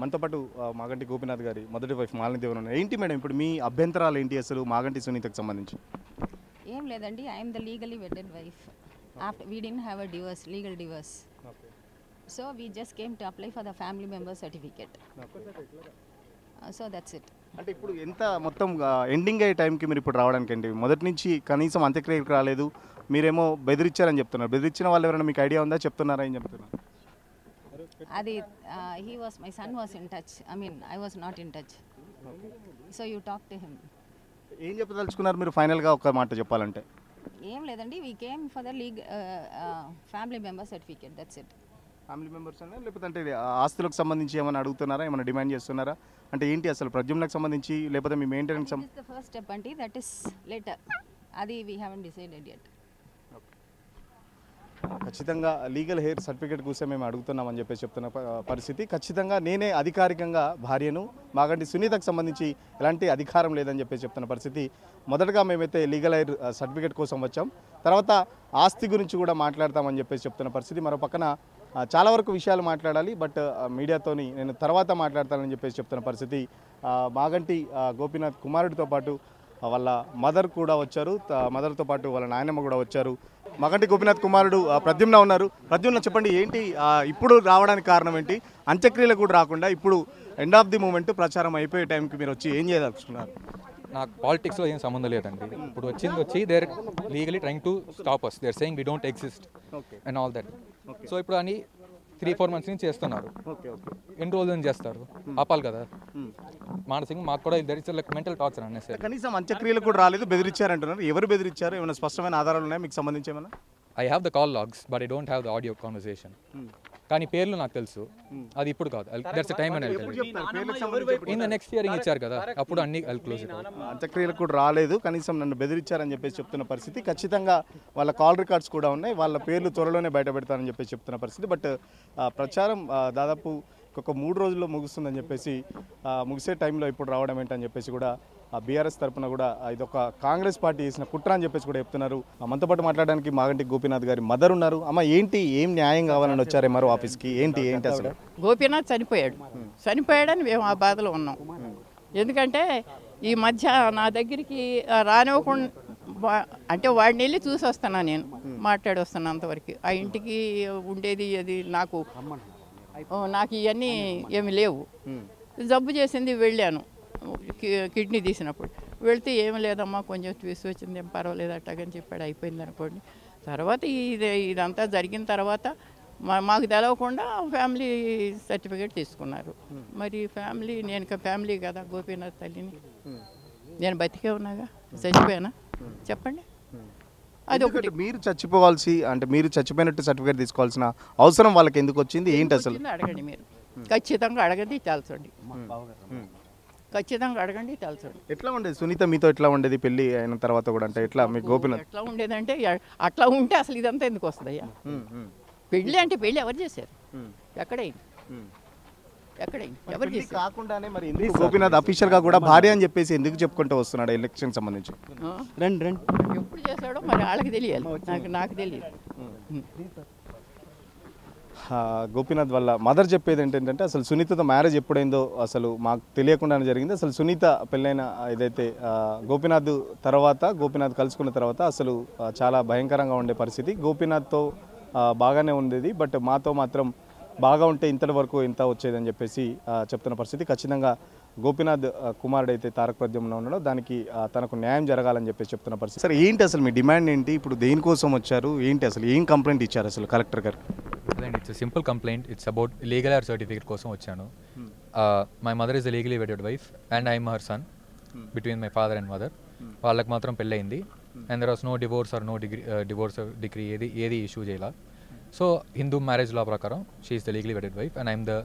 మనతో పాటు మాగంటి గోపీనాథ్ గారి మొదటి వైఫ్ మాలిని దేవన్ ఉన్నారు. ఏంటి మేడం ఇప్పుడు మీ అభ్యంతరాలు ఏంటి అసలు మాగంటి సునీతకు సంబంధించి? ఏం లేదండి, I'm the legally wedded wife. After we didn't have a divorce, legal divorce. So we just came to apply for the family member certificate. So that's it. అంటే ఇప్పుడు ఎంత మొత్తం ఎండింగ్ అయ్యే టైంకి మీరు ఇప్పుడు రావడానికి అండి మొదటి నుంచి కనీసం అంత్యక్రియలకు రాలేదు, మీరేమో బెదిరించారని చెప్తున్నారు. బెదిరించిన వాళ్ళు ఎవరైనా మీకు ఐడియా ఉందా, చెప్తున్నారా ఏం చెప్తున్నారు? అది he was my son was in touch, I mean I was not in touch. So you talk to him. ఏం చెప్పదలుచుకున్నారు మీరు ఫైనల్గా ఒక మాట చెప్పాలంటే? ఏం లేదండి, we came for the family member certificate, that's it. Family members అన్నా లేకపోతే అంటే ఆస్తులకు సంబంధించి ఏమైనా అడుగుతున్నారా, ఏమైనా డిమాండ్ చేస్తున్నారా? అంటే ఏంటి అసలు ప్రద్యుమ్నకు సంబంధించి లేకపోతే మీ మెయింటెనెన్స్ ద ఫస్ట్ స్టెప్ అండి, దట్ ఈస్ లేటర్. అది వీ హ్యావెంట్ డిసైడెడ్ యెట్. ఖచ్చితంగా లీగల్ హెయిర్ సర్టిఫికేట్ కోసం మేము అడుగుతున్నామని చెప్పేసి చెప్తున్న పరిస్థితి. ఖచ్చితంగా నేనే అధికారికంగా భార్యను, మాగంటి సునీతకు సంబంధించి ఎలాంటి అధికారం లేదని చెప్పేసి చెప్తున్న పరిస్థితి. మొదటగా మేమైతే లీగల్ హెయిర్ సర్టిఫికేట్ కోసం వచ్చాం, తర్వాత ఆస్తి గురించి కూడా మాట్లాడతామని చెప్పేసి చెప్తున్న పరిస్థితి. మరో పక్కన చాలా వరకు విషయాలు మాట్లాడాలి, బట్ మీడియాతోని నేను తర్వాత మాట్లాడతానని చెప్పేసి చెప్తున్న పరిస్థితి. మాగంటి గోపీనాథ్ కుమారుడితో పాటు వాళ్ళ మదర్ కూడా వచ్చారు, మదర్తో పాటు వాళ్ళ నాయనమ్మ కూడా వచ్చారు. మాగంటి గోపీనాథ్ కుమారుడు ప్రద్యుమ్న ఉన్నారు. ప్రద్యుమ్న చెప్పండి, ఏంటి ఇప్పుడు రావడానికి కారణం ఏంటి? అంత్యక్రియలు కూడా రాకుండా ఇప్పుడు ఎండ్ ఆఫ్ ది మూమెంట్ ప్రచారం అయిపోయే టైంకి మీరు వచ్చి ఏం చేయదలుచుకున్నారు? నాకు పాలిటిక్స్లో ఏం సంబంధం లేదండి. ఇప్పుడు వచ్చి they're legally trying to stop us, they're saying we don't exist and all that. So ఇప్పుడు అని 3-4 months నుంచి చేస్తున్నారు. ఎన్ని రోజులు నుంచి చేస్తారు? ఆపాలి కదా. మానసికంగా మాకు కూడా లైక్ మెంటల్ టార్చర్ అనేసి. కనీసం అంత్యక్రియలు కూడా రాలేదు, బెదిరించారంటున్నారు. ఎవరు బెదిరించారు? ఏమైనా స్పష్టమైన ఆధారాలు ఉన్నాయా మీకు సంబంధించి ఏమైనా? I have the call logs but I don't have the audio conversation. కానీ పేర్లు నాకు తెలుసు, అది ఇప్పుడు కాదు. That's the time and in the next hearing ఇచ్చారు కదా, అప్పుడు అన్ని క్లోజ్. అంత్యక్రియలకు కూడా రాలేదు, కనీసం నన్ను బెదిరించారని చెప్పేసి చెప్తున్న పరిస్థితి. ఖచ్చితంగా వాళ్ళ కాల్ రికార్డ్స్ కూడా ఉన్నాయి, వాళ్ళ పేర్లు త్వరలోనే బయట పెడతారని చెప్పేసి చెప్తున్న పరిస్థితి. బట్ ప్రచారం దాదాపు ఒక 3 రోజుల్లో ముగుస్తుందని చెప్పేసి, ముగిసే టైంలో ఇప్పుడు రావడం ఏంటని చెప్పేసి కూడా బీఆర్ఎస్ తరఫున కూడా ఇదొక కాంగ్రెస్ పార్టీ చేసిన కుట్ర అని చెప్పేసి కూడా చెప్తున్నారు. మనతో పాటు మాట్లాడడానికి మాగంటి గోపీనాథ్ గారి మదర్ ఉన్నారు. అమ్మ, ఏంటి, ఏం న్యాయం కావాలని వచ్చారు ఎంఆర్ఓ ఆఫీస్కి? ఏంటి అసలు? గోపీనాథ్ చనిపోయాడని మేము ఆ బాధలో ఉన్నాం. ఎందుకంటే ఈ మధ్య నా దగ్గరికి రానివ్వకుండా, అంటే వాడిని వెళ్ళి చూసి వస్తున్నా, నేను మాట్లాడి వస్తున్నా అంతవరకు. ఆ ఇంటికి ఉండేది అది నాకు ఇవన్నీ ఏమి లేవు. జబ్బు చేసింది, వెళ్ళాను కిడ్నీ తీసినప్పుడు. వెళ్తే ఏమి లేదమ్మా, కొంచెం చూసి వచ్చింది, ఏం పర్వాలేదు అట్టగని చెప్పాడు. అయిపోయింది అనుకోండి. తర్వాత ఇదంతా జరిగిన తర్వాత మాకు తెలవకుండా ఫ్యామిలీ సర్టిఫికేట్ తీసుకున్నారు. మరి నేను ఫ్యామిలీ కదా గోపీనాథ్ తల్లిని. నేను బతికే ఉన్నాగా, చచ్చిపోయానా చెప్పండి? అది ఒకటి. మీరు చచ్చిపోవాల్సి, అంటే మీరు చచ్చిపోయినట్టు సర్టిఫికేట్ తీసుకోవాల్సిన అవసరం వాళ్ళకి ఎందుకు వచ్చింది? ఏంటి అసలు? అడగండి, మీరు ఖచ్చితంగా అడగండి, తెలుసండి. ఖచ్చితంగా అడగండి, తెలుసండి. ఎట్లా ఉండేది సునీత మీతో? ఎట్లా ఉండేది పెళ్లి అయిన తర్వాత కూడా? అంటే ఎట్లా మీకు గోపీనాథ్ ఎట్లా ఉండేదంటే, అట్లా ఉంటే అసలు ఇదంతా ఎందుకు వస్తుందయ్యా? పెళ్ళి అంటే పెళ్ళి ఎవరు చేశారు? ఎక్కడైంది? ఎవరు చేశారు? కాకుండానే మరి ఎందుకు గోపీనాథ్ అఫీషియల్ గా కూడా భార్య అని చెప్పేసి ఎందుకు చెప్పుకుంటూ వస్తున్నాడు ఎలక్షన్ సంబంధించి? రండి ఎప్పుడు చేశాడో మరి వాళ్ళకి తెలియాలి, నాకు తెలియదు. గోపీనాథ్ వల్ల మదర్ చెప్పేది ఏంటంటే, అసలు సునీతతో మ్యారేజ్ ఎప్పుడైందో అసలు మాకు తెలియకుండానే జరిగింది. అసలు సునీత పెళ్ళైన ఏదైతే గోపీనాథ్ కలుసుకున్న తర్వాత అసలు చాలా భయంకరంగా ఉండే పరిస్థితి. గోపీనాథ్తో బాగానే ఉండేది, బట్ మాతో మాత్రం బాగా ఉంటే ఇంతటి వరకు ఎంత వచ్చేదని చెప్పేసి చెప్తున్న పరిస్థితి. ఖచ్చితంగా గోపీనాథ్ కుమారుడు అయితే తారక ప్రద్యుమ్న ఉన్నాడో దానికి తనకు న్యాయం జరగాలని చెప్పేసి చెప్తున్న పరిస్థితి. సరే, ఏంటి అసలు మీ డిమాండ్ ఏంటి? ఇప్పుడు దేనికోసం వచ్చారు? ఏంటి అసలు ఏం కంప్లైంట్ ఇచ్చారు అసలు కలెక్టర్ గారు? It's simple complaint. It's about legal heir certificate కోసం వచ్చాను. My mother is the legally wedded wife and I'm her son between my father and mother. వాళ్ళకి మాత్రం పెళ్ళయింది and there was no divorce or no divorce decree ఏది issue చేయాల. So Hindu marriage law ప్రకారం she is the legally wedded wife and I'm the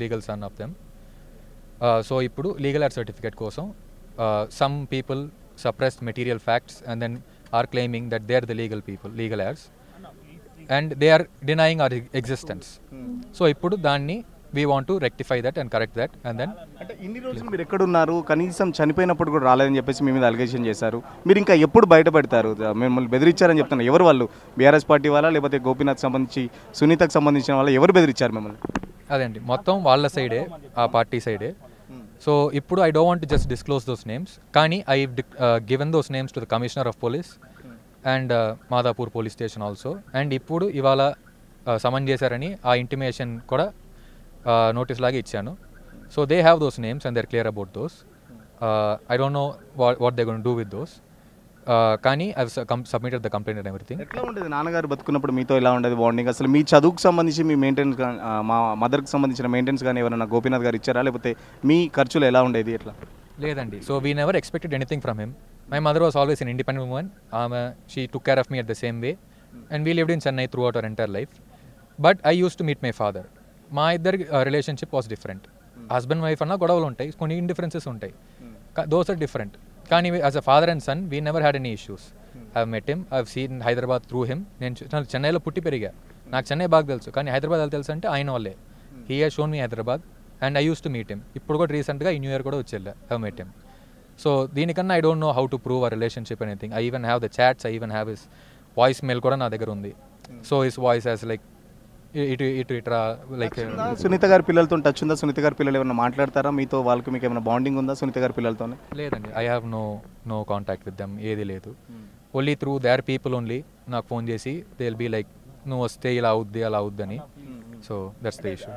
legal son of them. So ఇప్పుడు legal heir certificate కోసం some people suppressed material facts and then are claiming that they are the legal heirs and they are denying our existence. So ఇప్పుడు దాన్ని we want to rectify that and correct that and then. అంటే ఇన్ని రోజులు మీరు ఎక్కడున్నారు? కనీసం చనిపోయినప్పుడు కూడా రాలేదని చెప్పేసి మీ మీద అలిగేషన్ చేశారు. మీరు ఇంకా ఎప్పుడు బయటపడతారు? మిమ్మల్ని బెదిరించారని చెప్తున్నారు. ఎవరు వాళ్ళు? బీఆర్ఎస్ పార్టీ వాళ్ళ, లేకపోతే గోపీనాథ్ సంబంధించి సునీతకు సంబంధించిన వాళ్ళు ఎవరు బెదిరించారు మిమ్మల్ని? అదే అండి, మొత్తం వాళ్ళ సైడే, ఆ పార్టీ సైడే. సో ఇప్పుడు I don't want just disclose those names, కానీ I given those names to the commissioner of police and Madhapur police station also. And ఇప్పుడు ఇవాళ సమన్ చేశారని ఆ ఇంటిమేషన్ కూడా నోటీస్ లాగా ఇచ్చాను. So they have those names and they are clear about those. I don't know what they gonna do with those, కానీ I submitted the complaint and everything. ఎట్లా ఉండేది నాన్నగారు బతుకున్నప్పుడు మీతో ఎలా ఉండేది బాండింగ్? అసలు మీ చదువుకు సంబంధించి మీ మెయింటెనెన్స్, మా మదర్కి సంబంధించిన మెయింటెనెన్స్ కానీ ఎవరైనా గోపీనాథ్ గారు ఇచ్చారా, లేకపోతే మీ ఖర్చులు ఎలా ఉండేది ఎట్లా? లేదండి, so we never expected anything from him. My mother was always an independent woman. She took care of me at the same way and we lived in Chennai throughout our entire life. But I used to meet my father. మా ఇద్దరి relationship was different. Husband wife అన్న గొడవలు ఉంటాయి, కొన్ని indifferences ఉంటాయి, those are different. కానీ as a father and son we never had any issues. I met him, I seen Hyderabad through him. నేను చెన్నైలో పుట్టి పెరిగా, నాకు చెన్నై బాగా తెలుసు, కానీ హైదరాబాద్ ఎలా తెలుసు అంటే ఆయన వాళ్ళే. He has shown me Hyderabad and I used to meet him. ఇప్పుడు కూడా రీసెంట్గా ఈ న్యూ ఇయర్ కూడా వచ్చేళ్ళా, ఐ మెట్ హిమ్. సో దీనికన్నా I don't know how to prove a relationship anything. I even have the chats, I even have his voice mail కూడా నా దగ్గర ఉంది. So his voice as like ఇట్రా like. Sunita గారి పిల్లలతో టచ్ ఉందా? సునీత గారి పిల్లలు ఏమైనా మాట్లాడతారా మీతో? వాళ్ళకి మీకు ఏమైనా బాండింగ్ ఉందా సునీత గారి పిల్లలతోనే? లేదండి, I have no contact with them, ఏది లేదు. Only through their people only నాకు ఫోన్ చేసి దే విల్ బీ లైక్ నువ్వు వస్తే ఇలా అవుద్ది అలా అవుద్దని. So that's the issue.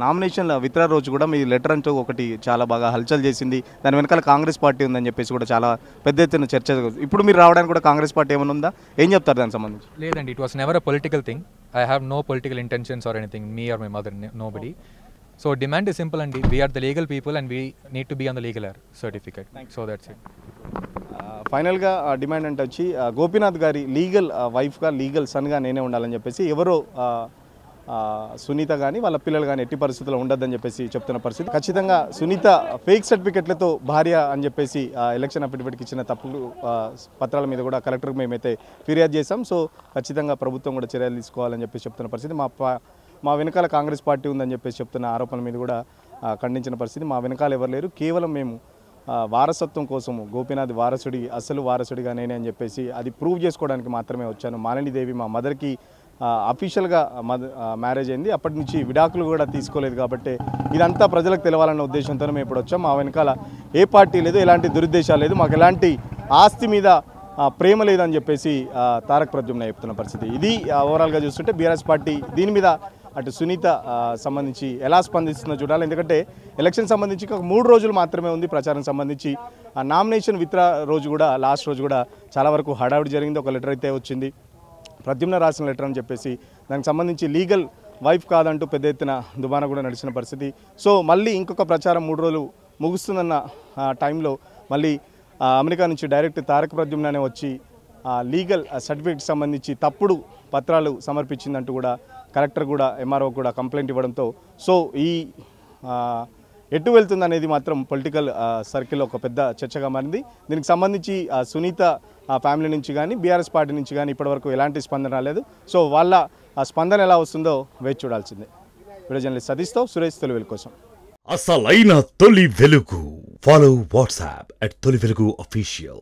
Nomination withdraw రోజు కూడా మీ లెటర్ అంటూ ఒకటి చాలా బాగా హల్చల్ చేసింది. దాని వెనకాల కాంగ్రెస్ పార్టీ ఉందని చెప్పేసి కూడా చాలా పెద్ద ఎత్తున చర్చ. ఇప్పుడు మీరు రావడానికి కూడా కాంగ్రెస్ పార్టీ ఏమైనా ఉందా? ఏం చెప్తారు దానికి సంబంధించి? లేదండి, it was never a political thing. I have no political intentions or anything, me or my mother, nobody. So demand is simple అండి, we are the legal people and we need to be on the legal heir certificate. So that's it. ఫైనల్గా demand అంటే వచ్చి గోపీనాథ్ గారి legal వైఫ్గా, legal సన్గా నేనే ఉండాలని చెప్పేసి ఎవరో సునీత కానీ వాళ్ళ పిల్లలు కానీ ఎట్టి పరిస్థితుల్లో ఉండొద్దని చెప్పేసి చెప్తున్న పరిస్థితి. ఖచ్చితంగా సునీత ఫేక్ సర్టిఫికెట్లతో భార్య అని చెప్పేసి ఎలక్షన్ అఫిడవిట్కి ఇచ్చిన తప్పులు పత్రాల మీద కూడా కలెక్టర్కి మేమైతే ఫిర్యాదు చేశాం. సో ఖచ్చితంగా ప్రభుత్వం కూడా చర్యలు తీసుకోవాలని చెప్పేసి చెప్తున్న పరిస్థితి. మా వెనకాల కాంగ్రెస్ పార్టీ ఉందని చెప్పేసి చెప్తున్న ఆరోపణల మీద కూడా ఖండించిన పరిస్థితి. మా వెనకాల ఎవరు లేరు, కేవలం మేము వారసత్వం కోసము గోపీనాథ్ వారసుడి, అసలు వారసుడిగా నేనే అని చెప్పేసి అది ప్రూవ్ చేసుకోవడానికి మాత్రమే వచ్చాను. మాలినీదేవి మా మదర్కి అఫీషియల్గా మ్యారేజ్ అయింది, అప్పటి నుంచి విడాకులు కూడా తీసుకోలేదు. కాబట్టి ఇదంతా ప్రజలకు తెలవాలన్న ఉద్దేశంతోనే మేము ఇప్పుడు వచ్చాం. మా వెనకాల ఏ పార్టీ లేదు, ఎలాంటి దురుద్దేశాలు లేదు, మాకు ఎలాంటి ఆస్తి మీద ప్రేమ లేదని చెప్పేసి తారక ప్రద్యుమ్న చెప్తున్న పరిస్థితి. ఇది ఓవరాల్గా చూస్తుంటే బీఆర్ఎస్ పార్టీ దీని మీద అటు సునీత సంబంధించి ఎలా స్పందిస్తుందో చూడాలి. ఎందుకంటే ఎలక్షన్ సంబంధించి ఒక 3 రోజులు మాత్రమే ఉంది ప్రచారం సంబంధించి. ఆ నామినేషన్ విత్డ్రా రోజు కూడా, లాస్ట్ రోజు కూడా చాలా వరకు హడావిడి జరిగింది. ఒక లెటర్ అయితే వచ్చింది, ప్రద్యుమ్న రాసిన లెటర్ అని చెప్పేసి. దానికి సంబంధించి లీగల్ వైఫ్ కాదంటూ పెద్ద ఎత్తున దుబానా కూడా నడిచిన పరిస్థితి. సో మళ్ళీ ఇంకొక ప్రచారం 3 రోజులు ముగుస్తుందన్న టైంలో మళ్ళీ అమెరికా నుంచి డైరెక్ట్ తారక ప్రద్యుమ్ననే వచ్చి లీగల్ సర్టిఫికేట్ సంబంధించి తప్పుడు పత్రాలు సమర్పించిందంటూ కూడా కలెక్టర్ కూడా ఎంఆర్ఓ కూడా కంప్లైంట్ ఇవ్వడంతో సో ఈ ఎటు వెళ్తుంది అనేది మాత్రం పొలిటికల్ సర్కిల్లో ఒక పెద్ద చర్చగా మారింది. దీనికి సంబంధించి సునీత ఫ్యామిలీ నుంచి కానీ బీఆర్ఎస్ పార్టీ నుంచి కానీ ఇప్పటివరకు ఎలాంటి స్పందన రాలేదు. సో వాళ్ళ స్పందన ఎలా వస్తుందో వేచి చూడాల్సిందే. వీడియో జర్నలిస్ట్ సతీష్తో సురేష్, తొలి వెలుగు కోసం. అసలైన తొలి వెలుగు. ఫాలో వాట్సాప్ @తొలి వెలుగు official.